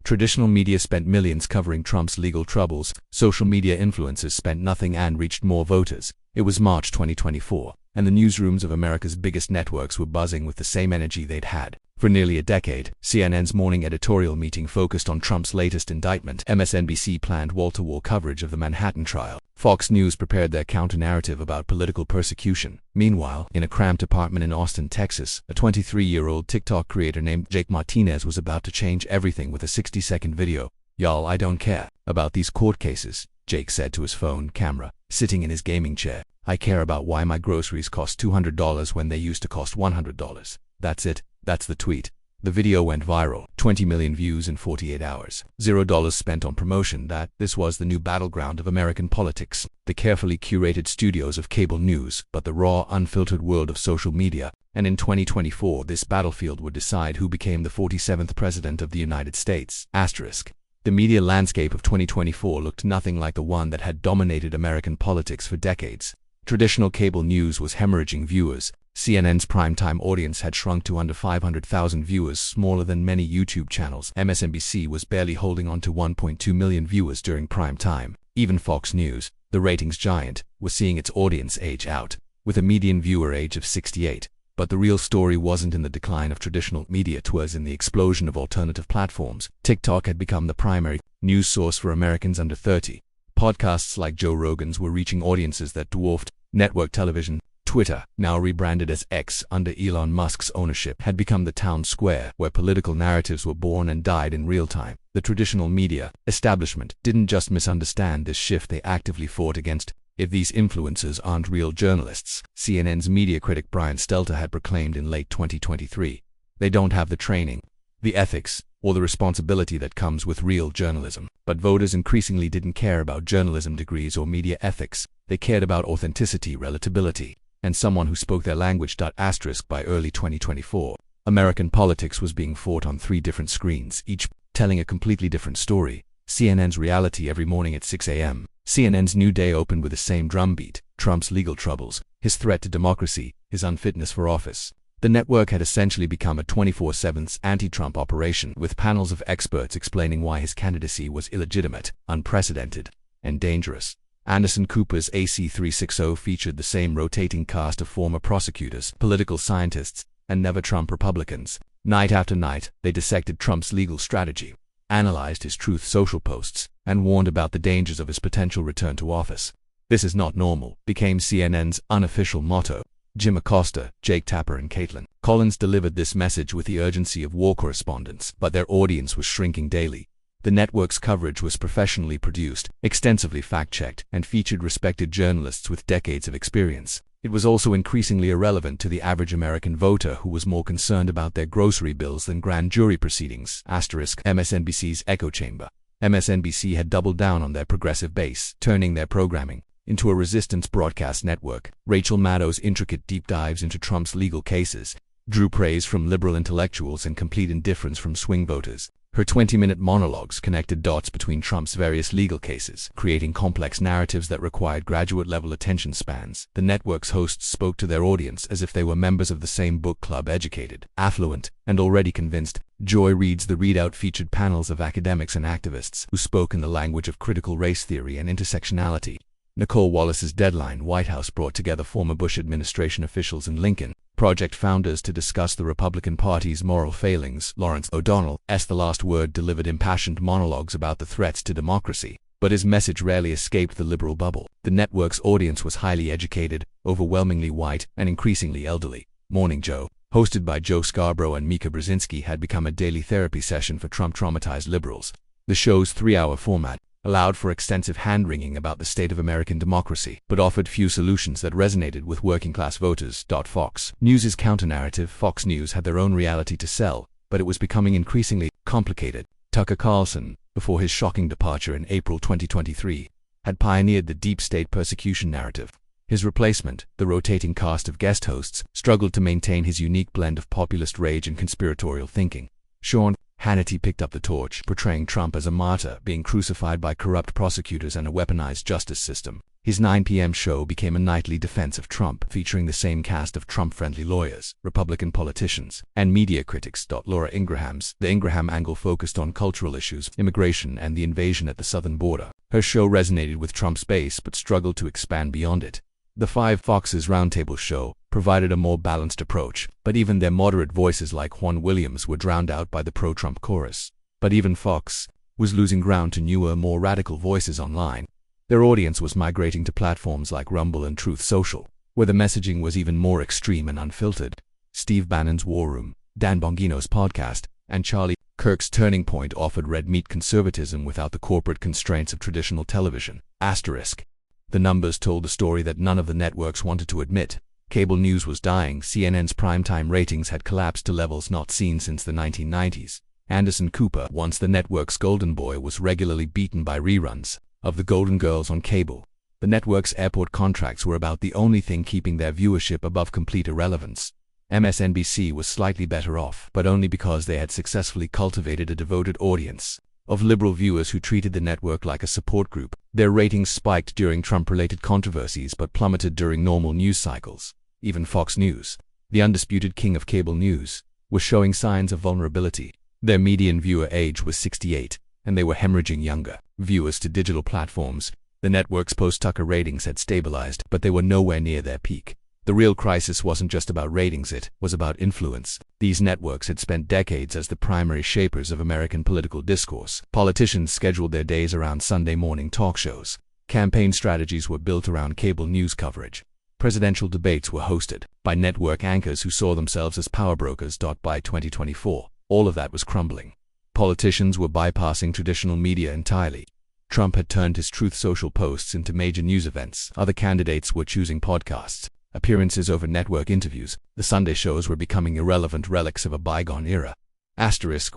Traditional media spent millions covering Trump's legal troubles. Social media influencers spent nothing and reached more voters. It was March 2024, and the newsrooms of America's biggest networks were buzzing with the same energy they'd had for nearly a decade. CNN's morning editorial meeting focused on Trump's latest indictment. MSNBC planned wall-to-wall coverage of the Manhattan trial. Fox News prepared their counter-narrative about political persecution. Meanwhile, in a cramped apartment in Austin, Texas, a 23-year-old TikTok creator named Jake Martinez was about to change everything with a 60-second video. "Y'all, I don't care about these court cases," Jake said to his phone camera, sitting in his gaming chair. "I care about why my groceries cost $200 when they used to cost $100. That's it." That's the tweet. The video went viral, 20 million views in 48 hours. $0 spent on promotion. This was the new battleground of American politics. The carefully curated studios of cable news, but the raw, unfiltered world of social media. And in 2024, this battlefield would decide who became the 47th president of the United States. The media landscape of 2024 looked nothing like the one that had dominated American politics for decades. Traditional cable news was hemorrhaging viewers. CNN's primetime audience had shrunk to under 500,000 viewers, smaller than many YouTube channels. MSNBC was barely holding on to 1.2 million viewers during prime time. Even Fox News, the ratings giant, was seeing its audience age out, with a median viewer age of 68. But the real story wasn't in the decline of traditional media, 'twas in the explosion of alternative platforms. TikTok had become the primary news source for Americans under 30. Podcasts like Joe Rogan's were reaching audiences that dwarfed network television. Twitter, now rebranded as X under Elon Musk's ownership, had become the town square where political narratives were born and died in real time. The traditional media establishment didn't just misunderstand this shift, they actively fought against. "If these influencers aren't real journalists," CNN's media critic Brian Stelter had proclaimed in late 2023, "they don't have the training, the ethics, or the responsibility that comes with real journalism." But voters increasingly didn't care about journalism degrees or media ethics. They cared about authenticity, relatability, and someone who spoke their language. By early 2024, American politics was being fought on 3 different screens, each telling a completely different story. CNN's reality every morning at 6 a.m. CNN's new day opened with the same drumbeat: Trump's legal troubles, his threat to democracy, his unfitness for office. The network had essentially become a 24/7 anti-Trump operation, with panels of experts explaining why his candidacy was illegitimate, unprecedented, and dangerous. Anderson Cooper's AC 360 featured the same rotating cast of former prosecutors, political scientists, and never-Trump Republicans. Night after night, they dissected Trump's legal strategy, analyzed his Truth Social posts, and warned about the dangers of his potential return to office. "This is not normal," became CNN's unofficial motto. Jim Acosta, Jake Tapper, and Caitlin Collins delivered this message with the urgency of war correspondents, but their audience was shrinking daily. The network's coverage was professionally produced, extensively fact-checked, and featured respected journalists with decades of experience. It was also increasingly irrelevant to the average American voter, who was more concerned about their grocery bills than grand jury proceedings. MSNBC's echo chamber. MSNBC had doubled down on their progressive base, turning their programming into a resistance broadcast network. Rachel Maddow's intricate deep dives into Trump's legal cases drew praise from liberal intellectuals and complete indifference from swing voters. Her 20-minute monologues connected dots between Trump's various legal cases, creating complex narratives that required graduate-level attention spans. The network's hosts spoke to their audience as if they were members of the same book club, educated, affluent, and already convinced. Joy Reid's The Readout featured panels of academics and activists who spoke in the language of critical race theory and intersectionality. Nicole Wallace's Deadline White House brought together former Bush administration officials and Lincoln Project founders to discuss the Republican Party's moral failings. Lawrence O'Donnell's The Last Word delivered impassioned monologues about the threats to democracy, but his message rarely escaped the liberal bubble. The network's audience was highly educated, overwhelmingly white, and increasingly elderly. Morning Joe, hosted by Joe Scarborough and Mika Brzezinski, had become a daily therapy session for Trump-traumatized liberals. The show's 3-hour format allowed for extensive hand-wringing about the state of American democracy, but offered few solutions that resonated with working-class voters. Fox News' counter-narrative. Fox News had their own reality to sell, but it was becoming increasingly complicated. Tucker Carlson, before his shocking departure in April 2023, had pioneered the deep state persecution narrative. His replacement, the rotating cast of guest hosts, struggled to maintain his unique blend of populist rage and conspiratorial thinking. Sean Hannity picked up the torch, portraying Trump as a martyr being crucified by corrupt prosecutors and a weaponized justice system. His 9 p.m. show became a nightly defense of Trump, featuring the same cast of Trump-friendly lawyers, Republican politicians, and media critics. Laura Ingraham's The Ingraham Angle focused on cultural issues, immigration, and the invasion at the southern border. Her show resonated with Trump's base but struggled to expand beyond it. The 5 Fox's Roundtable show provided a more balanced approach, but even their moderate voices like Juan Williams were drowned out by the pro-Trump chorus. But even Fox was losing ground to newer, more radical voices online. Their audience was migrating to platforms like Rumble and Truth Social, where the messaging was even more extreme and unfiltered. Steve Bannon's War Room, Dan Bongino's podcast, and Charlie Kirk's Turning Point offered red meat conservatism without the corporate constraints of traditional television. The numbers told a story that none of the networks wanted to admit. Cable news was dying. CNN's primetime ratings had collapsed to levels not seen since the 1990s. Anderson Cooper, once the network's golden boy, was regularly beaten by reruns of The Golden Girls on cable. The network's airport contracts were about the only thing keeping their viewership above complete irrelevance. MSNBC was slightly better off, but only because they had successfully cultivated a devoted audience of liberal viewers who treated the network like a support group. Their ratings spiked during Trump-related controversies but plummeted during normal news cycles. Even Fox News, the undisputed king of cable news, was showing signs of vulnerability. Their median viewer age was 68, and they were hemorrhaging younger viewers to digital platforms. The network's post-Tucker ratings had stabilized, but they were nowhere near their peak. The real crisis wasn't just about ratings, it was about influence. These networks had spent decades as the primary shapers of American political discourse. Politicians scheduled their days around Sunday morning talk shows. Campaign strategies were built around cable news coverage. Presidential debates were hosted by network anchors who saw themselves as power brokers. By 2024, all of that was crumbling. Politicians were bypassing traditional media entirely. Trump had turned his Truth Social posts into major news events. Other candidates were choosing podcasts, appearances over network interviews. The Sunday shows were becoming irrelevant relics of a bygone era.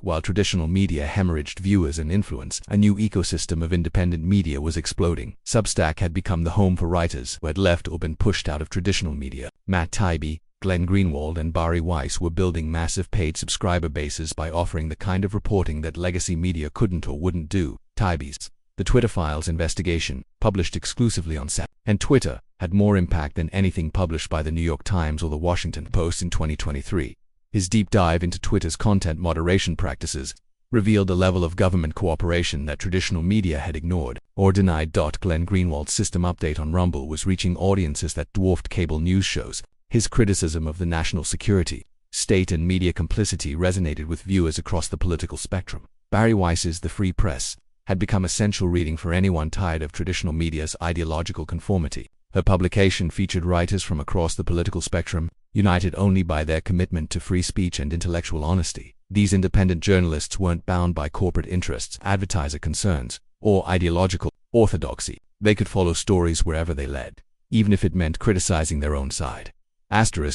While traditional media hemorrhaged viewers and influence, a new ecosystem of independent media was exploding. Substack had become the home for writers who had left or been pushed out of traditional media. Matt Taibbi, Glenn Greenwald, and Bari Weiss were building massive paid subscriber bases by offering the kind of reporting that legacy media couldn't or wouldn't do. Taibbi's The Twitter Files investigation, published exclusively on SEP and Twitter, had more impact than anything published by the New York Times or the Washington Post in 2023. His deep dive into Twitter's content moderation practices revealed a level of government cooperation that traditional media had ignored or denied. Glenn Greenwald's system update on Rumble was reaching audiences that dwarfed cable news shows. His criticism of the national security, state, and media complicity resonated with viewers across the political spectrum. Bari Weiss's The Free Press had become essential reading for anyone tired of traditional media's ideological conformity. Her publication featured writers from across the political spectrum, united only by their commitment to free speech and intellectual honesty. These independent journalists weren't bound by corporate interests, advertiser concerns, or ideological orthodoxy. They could follow stories wherever they led, even if it meant criticizing their own side.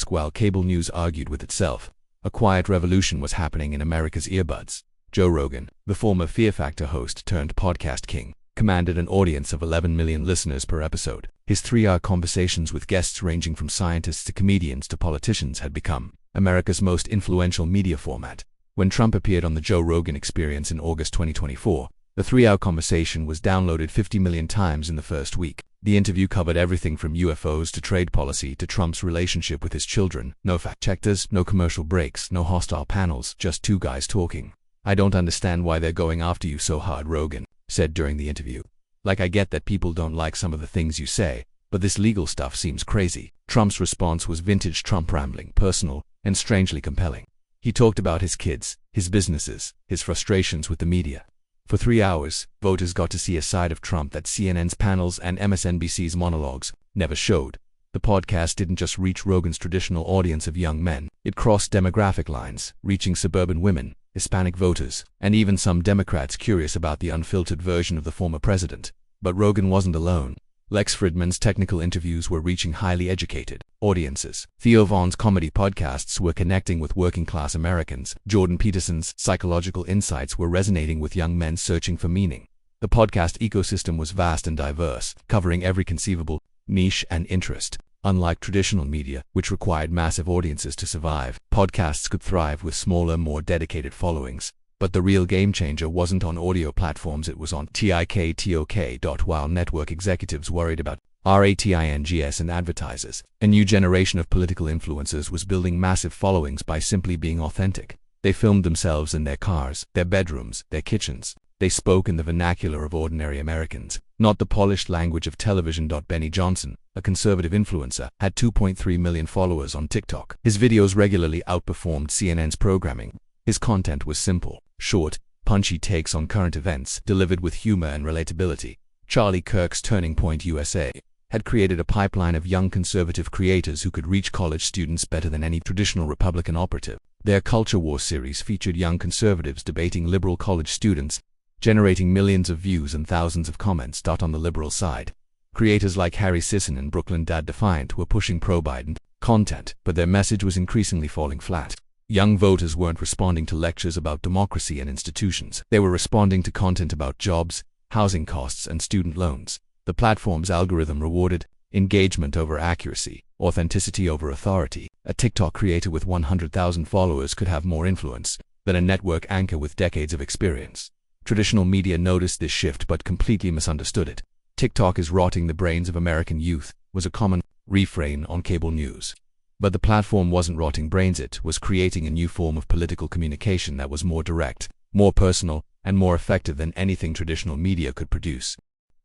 While cable news argued with itself, a quiet revolution was happening in America's earbuds. Joe Rogan, the former Fear Factor host turned podcast king, commanded an audience of 11 million listeners per episode. His 3-hour conversations with guests ranging from scientists to comedians to politicians had become America's most influential media format. When Trump appeared on the Joe Rogan Experience in August 2024, the 3-hour conversation was downloaded 50 million times in the first week. The interview covered everything from UFOs to trade policy to Trump's relationship with his children. No fact-checkers, no commercial breaks, no hostile panels, just 2 guys talking. "I don't understand why they're going after you so hard," Rogan said during the interview. "Like, I get that people don't like some of the things you say, but this legal stuff seems crazy." Trump's response was vintage Trump rambling, personal, and strangely compelling. He talked about his kids, his businesses, his frustrations with the media. For 3 hours, voters got to see a side of Trump that CNN's panels and MSNBC's monologues never showed. The podcast didn't just reach Rogan's traditional audience of young men. It crossed demographic lines, reaching suburban women, Hispanic voters, and even some Democrats curious about the unfiltered version of the former president. But Rogan wasn't alone. Lex Fridman's technical interviews were reaching highly educated audiences. Theo Von's comedy podcasts were connecting with working-class Americans. Jordan Peterson's psychological insights were resonating with young men searching for meaning. The podcast ecosystem was vast and diverse, covering every conceivable niche and interest. Unlike traditional media, which required massive audiences to survive, podcasts could thrive with smaller, more dedicated followings. But the real game changer wasn't on audio platforms, it was on TikTok. While network executives worried about ratings and advertisers. A new generation of political influencers was building massive followings by simply being authentic. They filmed themselves in their cars, their bedrooms, their kitchens. They spoke in the vernacular of ordinary Americans, not the polished language of television. Benny Johnson, a conservative influencer, had 2.3 million followers on TikTok. His videos regularly outperformed CNN's programming. His content was simple, short, punchy takes on current events, delivered with humor and relatability. Charlie Kirk's Turning Point USA had created a pipeline of young conservative creators who could reach college students better than any traditional Republican operative. Their Culture War series featured young conservatives debating liberal college students, generating millions of views and thousands of comments. On the liberal side, creators like Harry Sisson and Brooklyn Dad Defiant were pushing pro-Biden content, but their message was increasingly falling flat. Young voters weren't responding to lectures about democracy and institutions. They were responding to content about jobs, housing costs, and student loans. The platform's algorithm rewarded engagement over accuracy, authenticity over authority. A TikTok creator with 100,000 followers could have more influence than a network anchor with decades of experience. Traditional media noticed this shift but completely misunderstood it. TikTok is rotting the brains of American youth was a common refrain on cable news. But the platform wasn't rotting brains, it was creating a new form of political communication that was more direct, more personal, and more effective than anything traditional media could produce.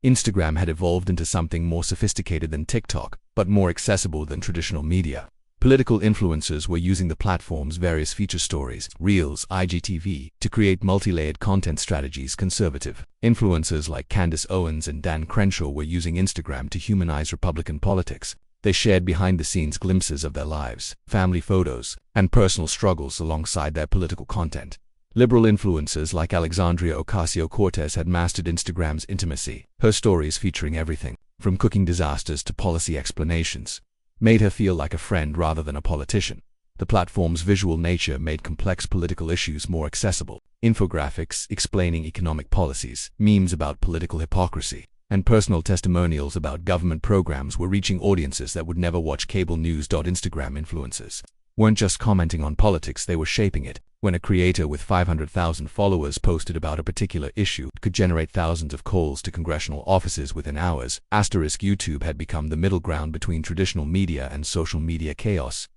Instagram had evolved into something more sophisticated than TikTok, but more accessible than traditional media. Political influencers were using the platform's various feature stories, Reels, IGTV, to create multi-layered content strategies. Conservative influencers like Candace Owens and Dan Crenshaw were using Instagram to humanize Republican politics. They shared behind-the-scenes glimpses of their lives, family photos, and personal struggles alongside their political content. Liberal influencers like Alexandria Ocasio-Cortez had mastered Instagram's intimacy. Her stories, featuring everything from cooking disasters to policy explanations, made her feel like a friend rather than a politician. The platform's visual nature made complex political issues more accessible. Infographics explaining economic policies, memes about political hypocrisy, and personal testimonials about government programs were reaching audiences that would never watch cable news. Instagram influencers weren't just commenting on politics, they were shaping it. When a creator with 500,000 followers posted about a particular issue, it could generate thousands of calls to congressional offices within hours. YouTube had become the middle ground between traditional media and social media chaos.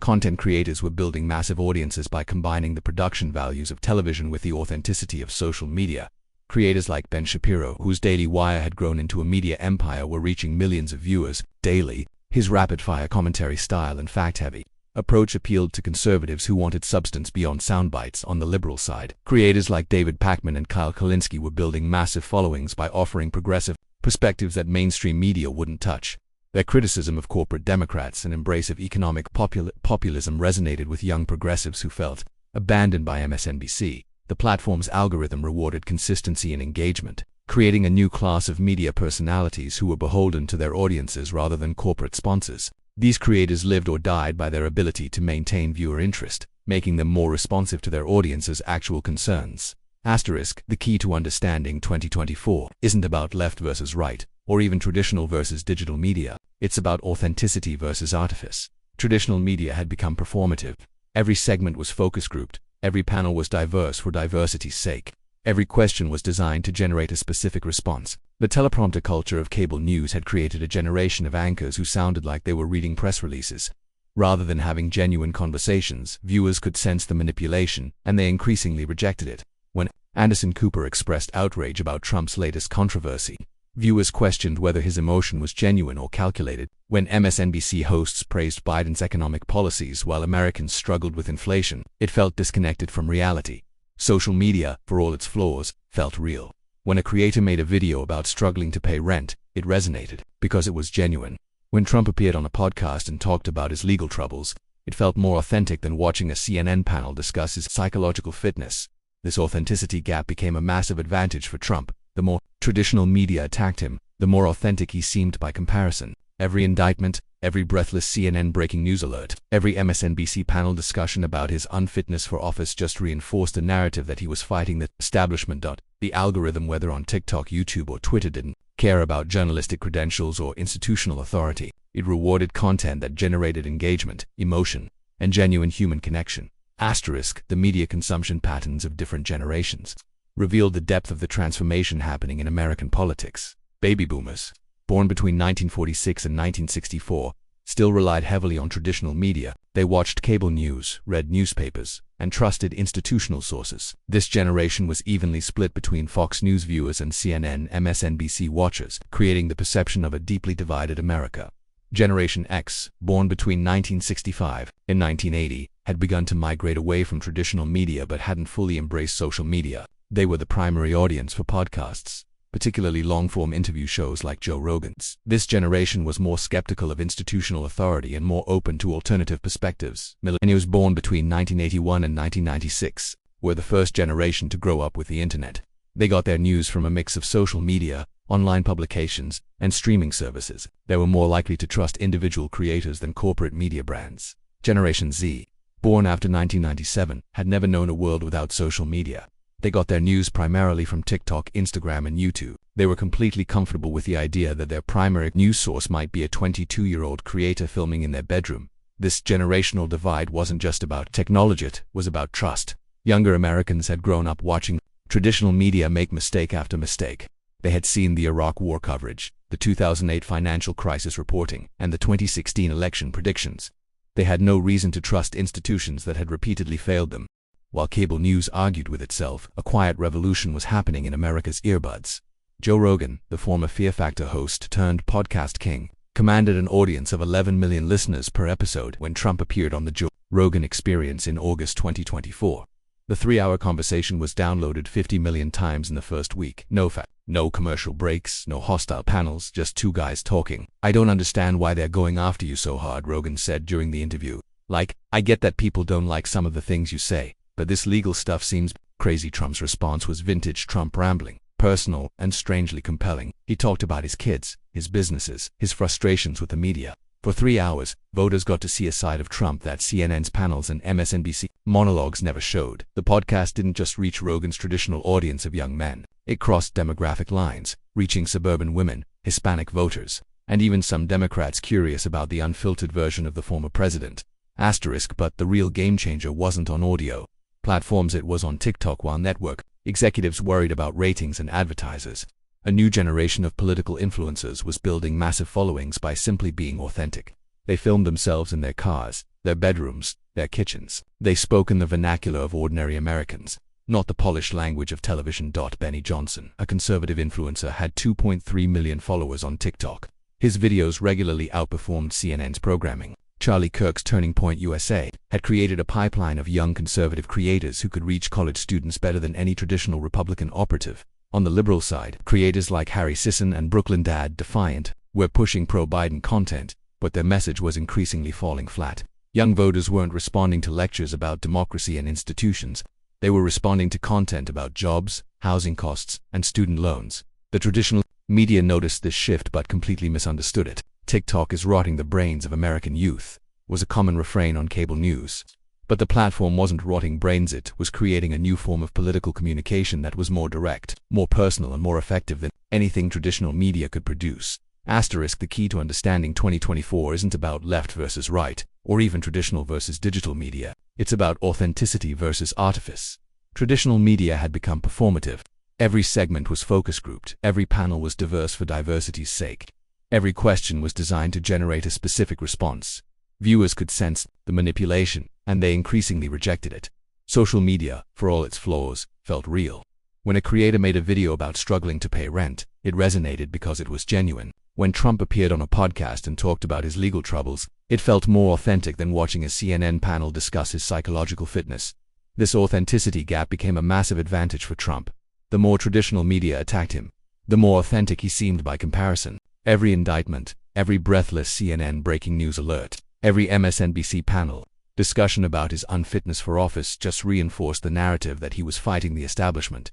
Content creators were building massive audiences by combining the production values of television with the authenticity of social media. Creators like Ben Shapiro, whose Daily Wire had grown into a media empire, were reaching millions of viewers daily. His rapid-fire commentary style and fact-heavy approach appealed to conservatives who wanted substance beyond soundbites. On the liberal side, creators like David Pakman and Kyle Kulinski were building massive followings by offering progressive perspectives that mainstream media wouldn't touch. Their criticism of corporate Democrats and embrace of economic populism resonated with young progressives who felt abandoned by MSNBC. The platform's algorithm rewarded consistency and engagement, creating a new class of media personalities who were beholden to their audiences rather than corporate sponsors. These creators lived or died by their ability to maintain viewer interest, making them more responsive to their audience's actual concerns. The key to understanding 2024 isn't about left versus right, or even traditional versus digital media. It's about authenticity versus artifice. Traditional media had become performative. Every segment was focus grouped. Every panel was diverse for diversity's sake. Every question was designed to generate a specific response. The teleprompter culture of cable news had created a generation of anchors who sounded like they were reading press releases. Rather than having genuine conversations, viewers could sense the manipulation, and they increasingly rejected it. When Anderson Cooper expressed outrage about Trump's latest controversy, viewers questioned whether his emotion was genuine or calculated. When MSNBC hosts praised Biden's economic policies while Americans struggled with inflation, it felt disconnected from reality. Social media, for all its flaws, felt real. When a creator made a video about struggling to pay rent, it resonated because it was genuine. When Trump appeared on a podcast and talked about his legal troubles, it felt more authentic than watching a CNN panel discuss his psychological fitness. This authenticity gap became a massive advantage for Trump. The more traditional media attacked him, the more authentic he seemed by comparison. Every indictment, every breathless CNN breaking news alert, every MSNBC panel discussion about his unfitness for office just reinforced the narrative that he was fighting the establishment. The algorithm, whether on TikTok, YouTube, or Twitter, didn't care about journalistic credentials or institutional authority. It rewarded content that generated engagement, emotion, and genuine human connection. The media consumption patterns of different generations revealed the depth of the transformation happening in American politics. Baby boomers, born between 1946 and 1964, still relied heavily on traditional media. They watched cable news, read newspapers, and trusted institutional sources. This generation was evenly split between Fox News viewers and CNN MSNBC watchers, creating the perception of a deeply divided America. Generation X, born between 1965 and 1980, had begun to migrate away from traditional media but hadn't fully embraced social media. They were the primary audience for podcasts, particularly long-form interview shows like Joe Rogan's. This generation was more skeptical of institutional authority and more open to alternative perspectives. Millennials born between 1981 and 1996 were the first generation to grow up with the internet. They got their news from a mix of social media, online publications, and streaming services. They were more likely to trust individual creators than corporate media brands. Generation Z, born after 1997, had never known a world without social media. They got their news primarily from TikTok, Instagram, and YouTube. They were completely comfortable with the idea that their primary news source might be a 22-year-old creator filming in their bedroom. This generational divide wasn't just about technology, it was about trust. Younger Americans had grown up watching traditional media make mistake after mistake. They had seen the Iraq War coverage, the 2008 financial crisis reporting, and the 2016 election predictions. They had no reason to trust institutions that had repeatedly failed them. While cable news argued with itself, a quiet revolution was happening in America's earbuds. Joe Rogan, the former Fear Factor host turned podcast king, commanded an audience of 11 million listeners per episode when Trump appeared on the Joe Rogan Experience in August 2024. The 3-hour conversation was downloaded 50 million times in the first week. No commercial breaks, no hostile panels, just two guys talking. "I don't understand why they're going after you so hard," Rogan said during the interview. "Like, I get that people don't like some of the things you say, but this legal stuff seems crazy." Trump's response was vintage Trump rambling, personal and strangely compelling. He talked about his kids, his businesses, his frustrations with the media. For 3 hours, voters got to see a side of Trump that CNN's panels and MSNBC monologues never showed. The podcast didn't just reach Rogan's traditional audience of young men. It crossed demographic lines, reaching suburban women, Hispanic voters, and even some Democrats curious about the unfiltered version of the former president. But the real game changer wasn't on audio platforms, it was on TikTok. While network executives worried about ratings and advertisers, a new generation of political influencers was building massive followings by simply being authentic. They filmed themselves in their cars, their bedrooms, their kitchens. They spoke in the vernacular of ordinary Americans, not the polished language of television. Benny Johnson, a conservative influencer, had 2.3 million followers on TikTok. His videos regularly outperformed CNN's programming. Charlie Kirk's Turning Point USA had created a pipeline of young conservative creators who could reach college students better than any traditional Republican operative. On the liberal side, creators like Harry Sisson and Brooklyn Dad Defiant were pushing pro-Biden content, but their message was increasingly falling flat. Young voters weren't responding to lectures about democracy and institutions. They were responding to content about jobs, housing costs, and student loans. The traditional media noticed this shift but completely misunderstood it. "TikTok is rotting the brains of American youth," was a common refrain on cable news. But the platform wasn't rotting brains, it was creating a new form of political communication that was more direct, more personal, and more effective than anything traditional media could produce. The key to understanding 2024 isn't about left versus right, or even traditional versus digital media. It's about authenticity versus artifice. Traditional media had become performative. Every segment was focus grouped, every panel was diverse for diversity's sake. Every question was designed to generate a specific response. Viewers could sense the manipulation, and they increasingly rejected it. Social media, for all its flaws, felt real. When a creator made a video about struggling to pay rent, it resonated because it was genuine. When Trump appeared on a podcast and talked about his legal troubles, it felt more authentic than watching a CNN panel discuss his psychological fitness. This authenticity gap became a massive advantage for Trump. The more traditional media attacked him, the more authentic he seemed by comparison. Every indictment, every breathless CNN breaking news alert, every MSNBC panel discussion about his unfitness for office just reinforced the narrative that he was fighting the establishment.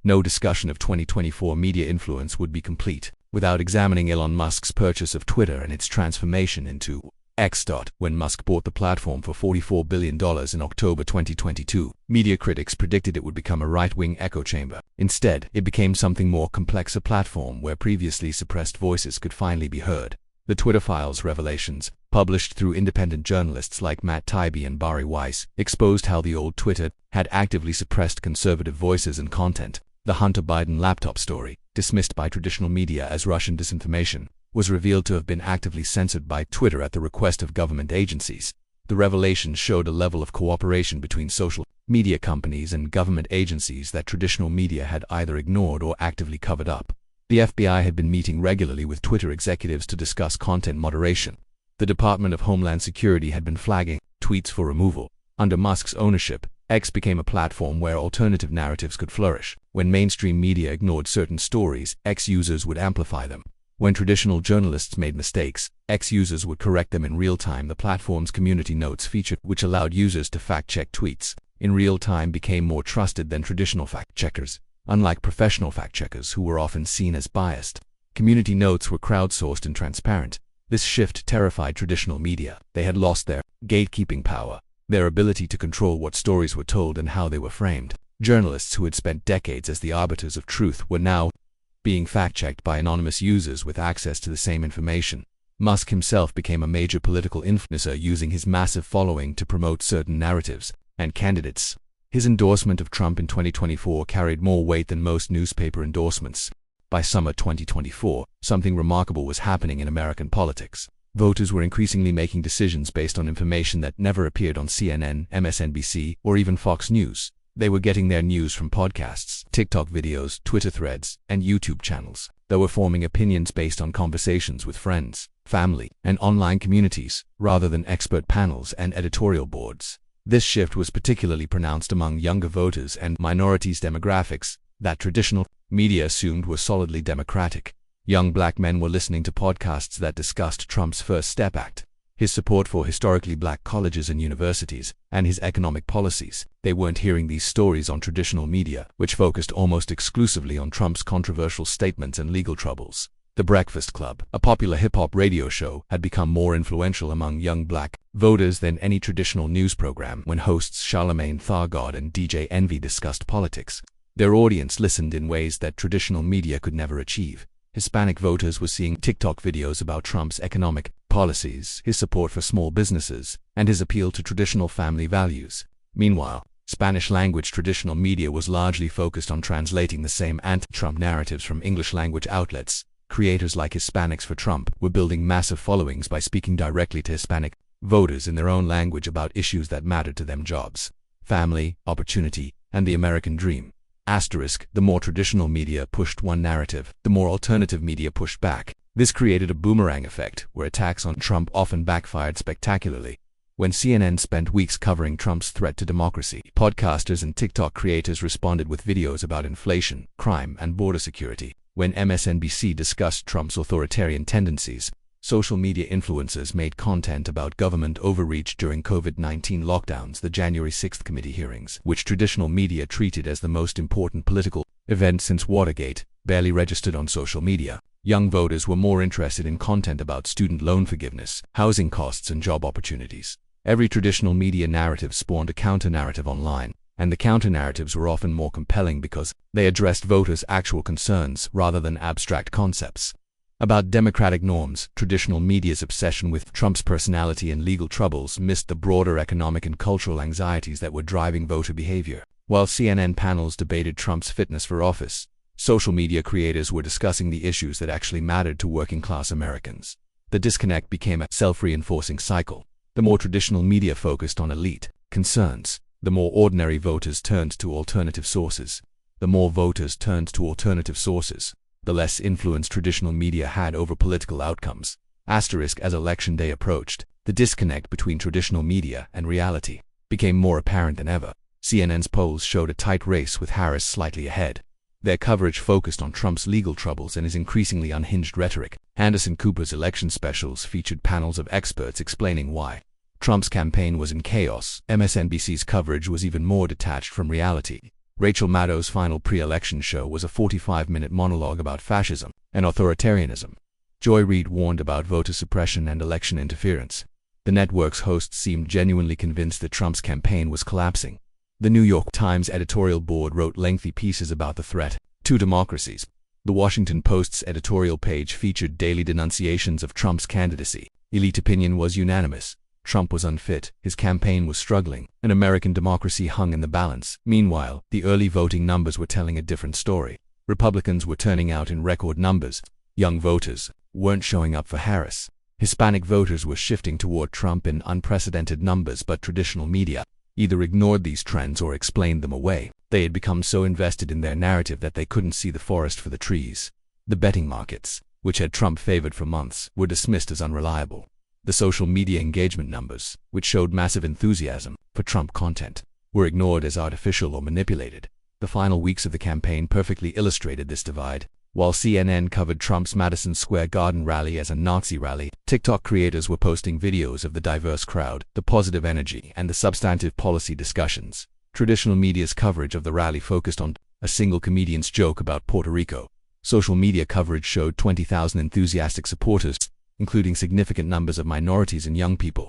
No discussion of 2024 media influence would be complete without examining Elon Musk's purchase of Twitter and its transformation into X. When Musk bought the platform for $44 billion in October 2022, media critics predicted it would become a right-wing echo chamber. Instead, it became something more complex, a platform where previously suppressed voices could finally be heard. The Twitter Files revelations, published through independent journalists like Matt Taibbi and Bari Weiss, exposed how the old Twitter had actively suppressed conservative voices and content. The Hunter Biden laptop story, dismissed by traditional media as Russian disinformation, was revealed to have been actively censored by Twitter at the request of government agencies. The revelation showed a level of cooperation between social media companies and government agencies that traditional media had either ignored or actively covered up. The FBI had been meeting regularly with Twitter executives to discuss content moderation. The Department of Homeland Security had been flagging tweets for removal. Under Musk's ownership, X became a platform where alternative narratives could flourish. When mainstream media ignored certain stories, X users would amplify them. When traditional journalists made mistakes, X users would correct them in real time. The platform's community notes feature, which allowed users to fact-check tweets in real time, became more trusted than traditional fact-checkers. Unlike professional fact-checkers who were often seen as biased, community notes were crowdsourced and transparent. This shift terrified traditional media. They had lost their gatekeeping power, their ability to control what stories were told and how they were framed. Journalists who had spent decades as the arbiters of truth were now being fact-checked by anonymous users with access to the same information. Musk himself became a major political influencer, using his massive following to promote certain narratives and candidates. His endorsement of Trump in 2024 carried more weight than most newspaper endorsements. By summer 2024, something remarkable was happening in American politics. Voters were increasingly making decisions based on information that never appeared on CNN, MSNBC, or even Fox News. They were getting their news from podcasts, TikTok videos, Twitter threads, and YouTube channels. They were forming opinions based on conversations with friends, family, and online communities, rather than expert panels and editorial boards. This shift was particularly pronounced among younger voters and minorities demographics that traditional media assumed were solidly Democratic. Young black men were listening to podcasts that discussed Trump's First Step Act, his support for historically black colleges and universities, and his economic policies. They weren't hearing these stories on traditional media, which focused almost exclusively on Trump's controversial statements and legal troubles. The Breakfast Club, a popular hip-hop radio show, had become more influential among young black voters than any traditional news program. When hosts Charlamagne Tha God and DJ Envy discussed politics, their audience listened in ways that traditional media could never achieve. Hispanic voters were seeing TikTok videos about Trump's economic policies, his support for small businesses, and his appeal to traditional family values. Meanwhile, Spanish-language traditional media was largely focused on translating the same anti-Trump narratives from English-language outlets. Creators like Hispanics for Trump were building massive followings by speaking directly to Hispanic voters in their own language about issues that mattered to them: jobs, family, opportunity, and the American dream. The more traditional media pushed one narrative, the more alternative media pushed back. This created a boomerang effect, where attacks on Trump often backfired spectacularly. When CNN spent weeks covering Trump's threat to democracy, podcasters and TikTok creators responded with videos about inflation, crime, and border security. When MSNBC discussed Trump's authoritarian tendencies, social media influencers made content about government overreach during COVID-19 lockdowns. The January 6th committee hearings, which traditional media treated as the most important political event since Watergate, barely registered on social media. Young voters were more interested in content about student loan forgiveness, housing costs, and job opportunities. Every traditional media narrative spawned a counter-narrative online, and the counter-narratives were often more compelling because they addressed voters' actual concerns rather than abstract concepts. About democratic norms, traditional media's obsession with Trump's personality and legal troubles missed the broader economic and cultural anxieties that were driving voter behavior. While CNN panels debated Trump's fitness for office, social media creators were discussing the issues that actually mattered to working-class Americans. The disconnect became a self-reinforcing cycle. The more traditional media focused on elite concerns, the more ordinary voters turned to alternative sources. The more voters turned to alternative sources, the less influence traditional media had over political outcomes. As election day approached, the disconnect between traditional media and reality became more apparent than ever. CNN's polls showed a tight race with Harris slightly ahead. Their coverage focused on Trump's legal troubles and his increasingly unhinged rhetoric. Anderson Cooper's election specials featured panels of experts explaining why Trump's campaign was in chaos. MSNBC's coverage was even more detached from reality. Rachel Maddow's final pre-election show was a 45-minute monologue about fascism and authoritarianism. Joy Reid warned about voter suppression and election interference. The network's host seemed genuinely convinced that Trump's campaign was collapsing. The New York Times editorial board wrote lengthy pieces about the threat to democracies. The Washington Post's editorial page featured daily denunciations of Trump's candidacy. Elite opinion was unanimous. Trump was unfit, his campaign was struggling, and American democracy hung in the balance. Meanwhile, the early voting numbers were telling a different story. Republicans were turning out in record numbers. Young voters weren't showing up for Harris. Hispanic voters were shifting toward Trump in unprecedented numbers, but traditional media either ignored these trends or explained them away. They had become so invested in their narrative that they couldn't see the forest for the trees. The betting markets, which had Trump favored for months, were dismissed as unreliable. The social media engagement numbers, which showed massive enthusiasm for Trump content, were ignored as artificial or manipulated. The final weeks of the campaign perfectly illustrated this divide. While CNN covered Trump's Madison Square Garden rally as a Nazi rally, TikTok creators were posting videos of the diverse crowd, the positive energy, and the substantive policy discussions. Traditional media's coverage of the rally focused on a single comedian's joke about Puerto Rico. Social media coverage showed 20,000 enthusiastic supporters, including significant numbers of minorities and young people.